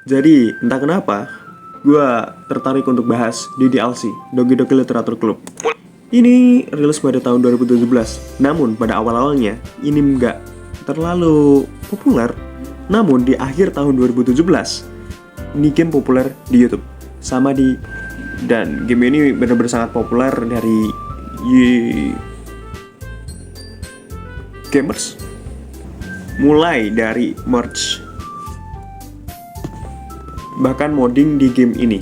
Jadi, entah kenapa, gue tertarik untuk bahas DDLC, Dogi Dogi Literatur Club. Ini rilis pada tahun 2017, namun pada awal-awalnya ini nggak terlalu populer. Namun di akhir tahun 2017, ini game populer di YouTube. Dan game ini benar-benar sangat populer dari gamers. Mulai dari merch, bahkan modding di game ini.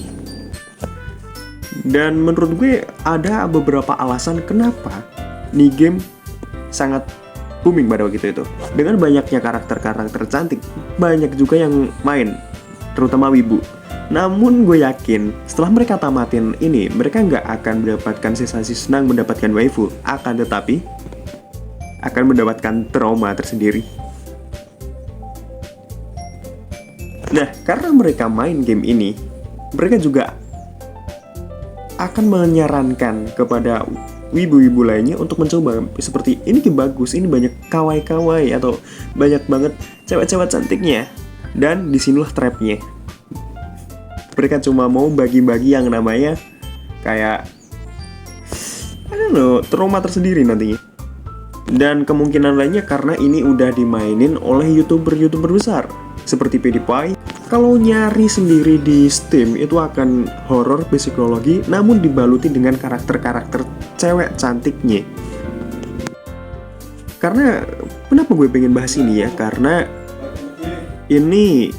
Dan menurut gue ada beberapa alasan kenapa nih game sangat booming pada waktu itu. Dengan banyaknya karakter-karakter cantik, banyak juga yang main, terutama wibu. Namun gue yakin setelah mereka tamatin ini, mereka nggak akan mendapatkan sensasi senang mendapatkan waifu, akan tetapi akan mendapatkan trauma tersendiri. Nah, karena mereka main game ini, mereka juga akan menyarankan kepada wibu-wibu lainnya untuk mencoba. Seperti, ini game bagus, ini banyak kawaii-kawaii atau banyak banget cewek-cewek cantiknya. Dan disinilah trapnya. Mereka cuma mau bagi-bagi yang namanya kayak, I don't know, trauma tersendiri nantinya. Dan kemungkinan lainnya karena ini udah dimainin oleh YouTuber-YouTuber besar seperti PewDiePie. Kalau nyari sendiri di Steam itu akan horor psikologi, namun dibaluti dengan karakter-karakter cewek cantiknya. Karena kenapa gue pengen bahas ini ya? Karena ini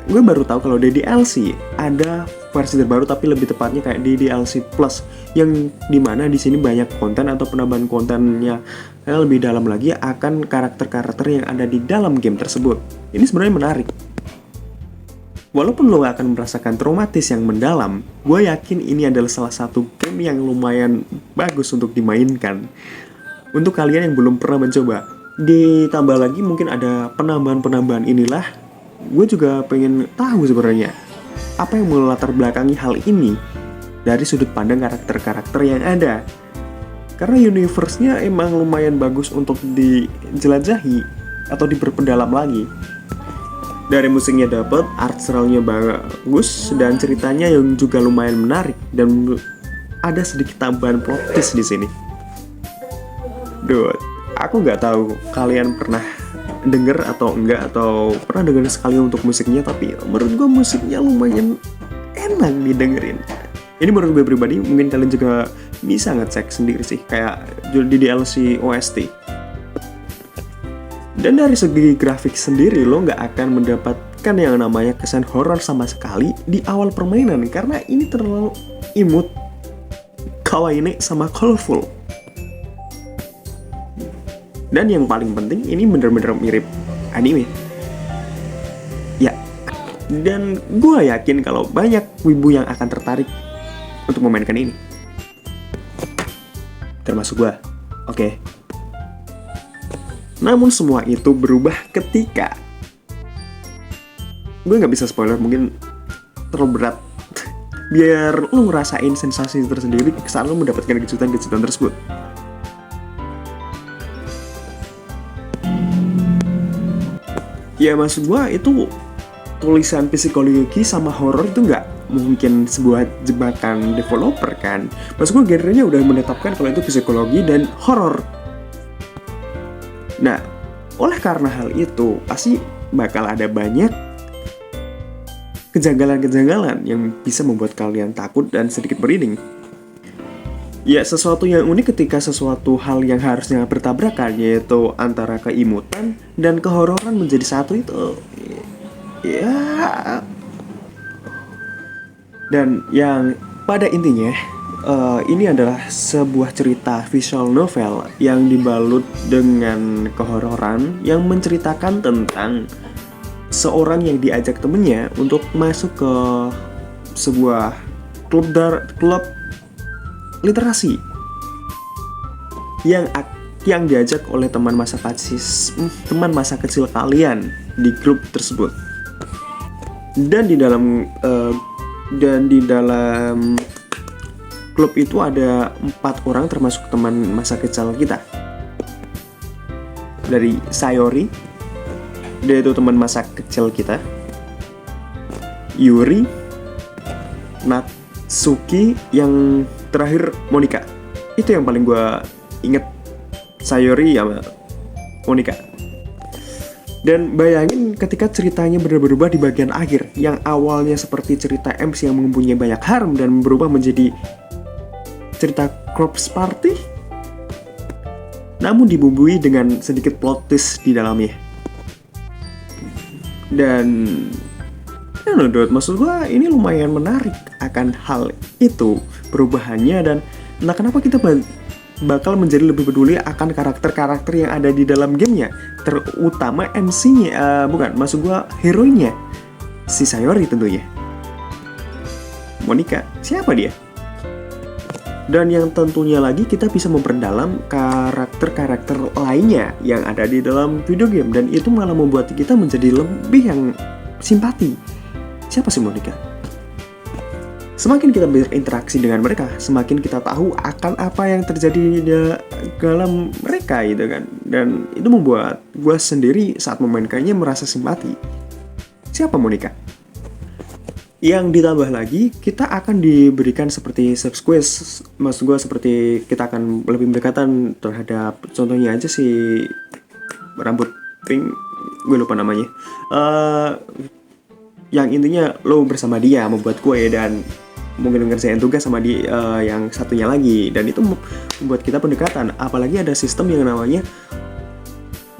gue baru tahu kalau DDLC ada versi terbaru, tapi lebih tepatnya kayak DDLC Plus, yang dimana di sini banyak konten atau penambahan kontennya lebih dalam lagi akan karakter-karakter yang ada di dalam game tersebut. Ini sebenarnya menarik. Walaupun lo akan merasakan traumatis yang mendalam, gue yakin ini adalah salah satu game yang lumayan bagus untuk dimainkan. Untuk kalian yang belum pernah mencoba, ditambah lagi mungkin ada penambahan-penambahan inilah, gue juga pengen tahu sebenarnya apa yang melatar belakangi hal ini dari sudut pandang karakter-karakter yang ada. Karena universe-nya emang lumayan bagus untuk dijelajahi atau diperpendalam lagi. Dari musiknya dapet, art style-nya bagus, dan ceritanya yang juga lumayan menarik, dan ada sedikit tambahan plot twist di sini. Dude, aku nggak tahu kalian pernah denger atau enggak, atau pernah denger sekali untuk musiknya, tapi menurut gue musiknya lumayan enak didengerin. Ini menurut gue pribadi, mungkin kalian juga bisa ngecek sendiri sih, kayak di DLC OST. Dan dari segi grafik sendiri, lo nggak akan mendapatkan yang namanya kesan horor sama sekali di awal permainan, karena ini terlalu imut, kawaii sama colorful. Dan yang paling penting, ini bener-bener mirip anime. Ya, dan gue yakin kalau banyak wibu yang akan tertarik untuk memainkan ini, termasuk gue. Oke. Namun semua itu berubah ketika, gue nggak bisa spoiler, mungkin terlalu berat. Biar lo ngerasain sensasi tersendiri saat lo mendapatkan kejutan-kejutan tersebut. Ya maksud gue itu tulisan psikologi sama horor itu nggak mungkin sebuah jebakan developer kan. Maksud gue genrenya udah menetapkan kalau itu psikologi dan horor. Nah, oleh karena hal itu pasti bakal ada banyak kejanggalan-kejanggalan yang bisa membuat kalian takut dan sedikit merinding. Ya, sesuatu yang unik ketika sesuatu hal yang harusnya bertabrakan, yaitu antara keimutan dan kehororan menjadi satu itu. Ya. Dan yang pada intinya, ini adalah sebuah cerita visual novel yang dibalut dengan kehororan yang menceritakan tentang seorang yang diajak temennya untuk masuk ke sebuah klub literasi yang diajak oleh teman masa kecil kalian di grup tersebut. Dan di dalam klub itu ada 4 orang termasuk teman masa kecil kita. Dari Sayori, dia itu teman masa kecil kita. Yuri, Natsuki, yang terakhir Monika. Itu yang paling gue inget, Sayori sama Monika. Dan bayangin ketika ceritanya berubah di bagian akhir, yang awalnya seperti cerita MC yang mempunyai banyak harem dan berubah menjadi cerita corpse party, namun dibumbui dengan sedikit plot twist di dalamnya. Dan maksud gue ini lumayan menarik akan hal itu, perubahannya, dan entah kenapa kita bakal menjadi lebih peduli akan karakter-karakter yang ada di dalam gamenya, terutama MC-nya, maksud gue heroinnya, si Sayori tentunya. Monika, siapa dia? Dan yang tentunya lagi kita bisa memperdalam karakter-karakter lainnya yang ada di dalam video game, dan itu malah membuat kita menjadi lebih yang simpati. Siapa sih Monika? Semakin kita berinteraksi dengan mereka, semakin kita tahu akan apa yang terjadi di dalam mereka gitu kan. Dan itu membuat gue sendiri saat memainkannya merasa simpati. Siapa Monika? Yang ditambah lagi, kita akan diberikan seperti subquest. Maksud gue seperti kita akan lebih berdekatan terhadap, contohnya aja si rambut pink, gue lupa namanya. Yang intinya lo bersama dia membuat kue dan mungkin ngerjain tugas sama dia yang satunya lagi, dan itu membuat kita pendekatan. Apalagi ada sistem yang namanya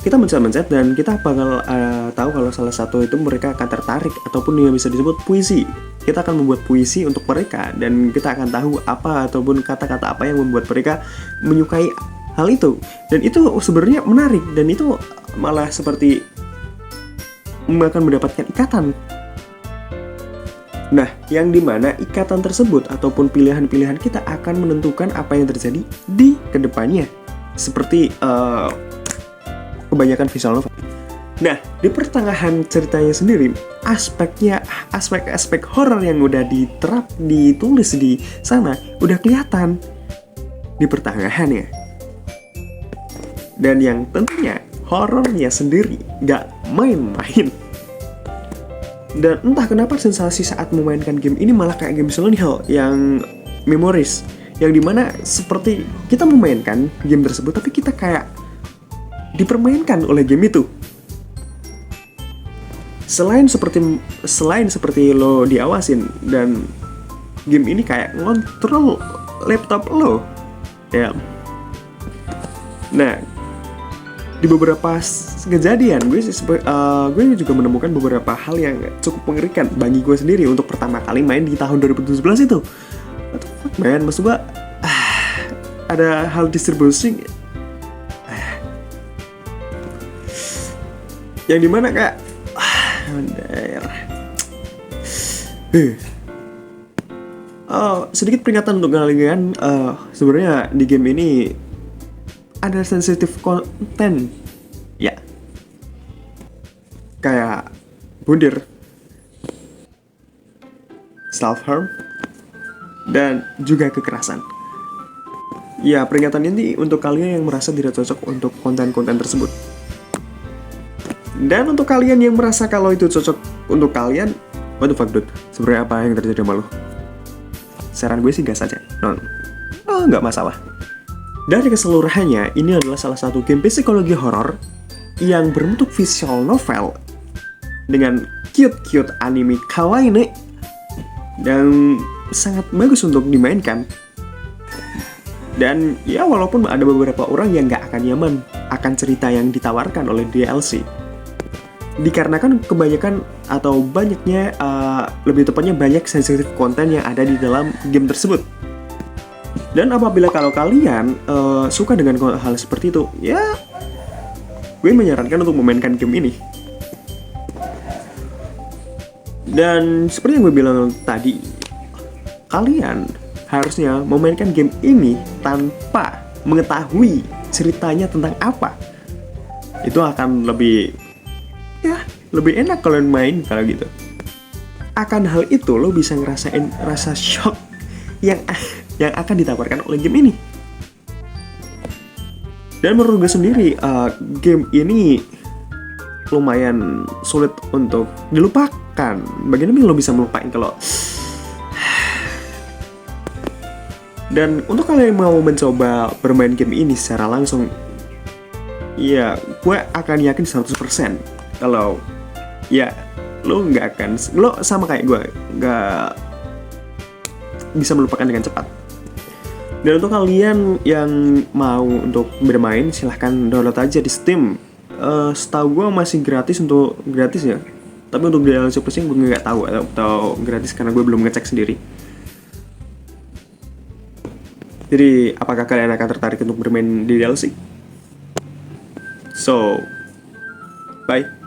kita mencet dan kita bakal tahu kalau salah satu itu mereka akan tertarik, ataupun yang bisa disebut puisi. Kita akan membuat puisi untuk mereka dan kita akan tahu apa ataupun kata-kata apa yang membuat mereka menyukai hal itu. Dan itu sebenarnya menarik, dan itu malah seperti akan mendapatkan ikatan. Nah, yang dimana ikatan tersebut ataupun pilihan-pilihan kita akan menentukan apa yang terjadi di kedepannya. Seperti kebanyakan visual novel. Nah, di pertengahan ceritanya sendiri, aspek horor yang udah ditulis di sana udah kelihatan di pertengahannya. Dan yang tentunya horornya sendiri gak main-main. Dan entah kenapa sensasi saat memainkan game ini malah kayak game Silent Hill yang Memories, yang dimana seperti kita memainkan game tersebut tapi kita kayak dipermainkan oleh game itu. Selain seperti lo diawasin, dan game ini kayak ngontrol laptop lo ya. Nah, di beberapa kejadian gue juga menemukan beberapa hal yang cukup mengerikan bagi gue sendiri untuk pertama kali main di tahun 2017 itu. What the fuck man, maksud gue ada hal distribusi yang dimana kayak sedikit peringatan untuk kalian, sebenarnya di game ini ada sensitif konten ya, kayak budir, self harm, dan juga kekerasan. Ya, peringatan ini untuk kalian yang merasa tidak cocok untuk konten-konten tersebut. Dan untuk kalian yang merasa kalau itu cocok untuk kalian, what the fuck dude, sebenarnya apa yang terjadi sama lo? Saran gue sih gas aja, nggak masalah. Dari keseluruhannya, ini adalah salah satu game psikologi horor yang berbentuk visual novel dengan cute anime kawaii dan sangat bagus untuk dimainkan. Dan ya, walaupun ada beberapa orang yang nggak akan nyaman akan cerita yang ditawarkan oleh DLC, dikarenakan kebanyakan atau banyaknya, lebih tepatnya banyak sensitif konten yang ada di dalam game tersebut. Dan apabila kalau kalian suka dengan hal seperti itu, ya gue menyarankan untuk memainkan game ini. Dan seperti yang gue bilang tadi, kalian harusnya memainkan game ini tanpa mengetahui ceritanya tentang apa. Itu akan lebih enak kalian main kalau gitu. Akan hal itu lo bisa ngerasain rasa shock yang akan ditawarkan oleh game ini. Dan menurut gue sendiri, game ini lumayan sulit untuk dilupakan melupakan? Bagaimana lo bisa melupain kalau... Dan untuk kalian yang mau mencoba bermain game ini secara langsung, ya gue akan yakin 100% kalau ya lo nggak akan, lo sama kayak gue, nggak bisa melupakan dengan cepat. Dan untuk kalian yang mau untuk bermain, silahkan download aja di Steam. Setahu gue masih gratis ya. Tapi untuk DLC Plusnya gue nggak tahu atau gratis karena gue belum ngecek sendiri. Jadi, apakah kalian akan tertarik untuk bermain di DLC? So, bye.